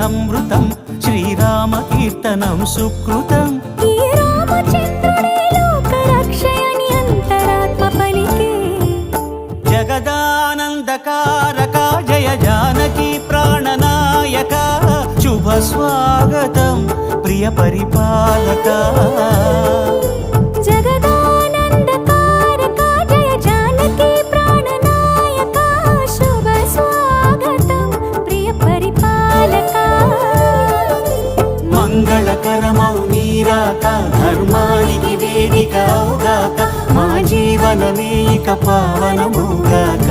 అమృతం శ్రీరామ కీర్తనం సుకృతం. ఈ రామచంద్రుడే లోకరక్షయని అంతరాత్మ పలికే. జగదానందకారక జయ జానకి ప్రాణనాయక శుభ స్వాగతం ప్రియ పరిపాలక. జగదానందకారక జయ జానకి ప్రాణనాయక శుభ స్వాగతం ప్రియ పరిపాలక. మంగళకరమౌ నీరాక ధర్మానికి వేదిక అవుగాక మా జీవనమే ఇక పావనముగాక.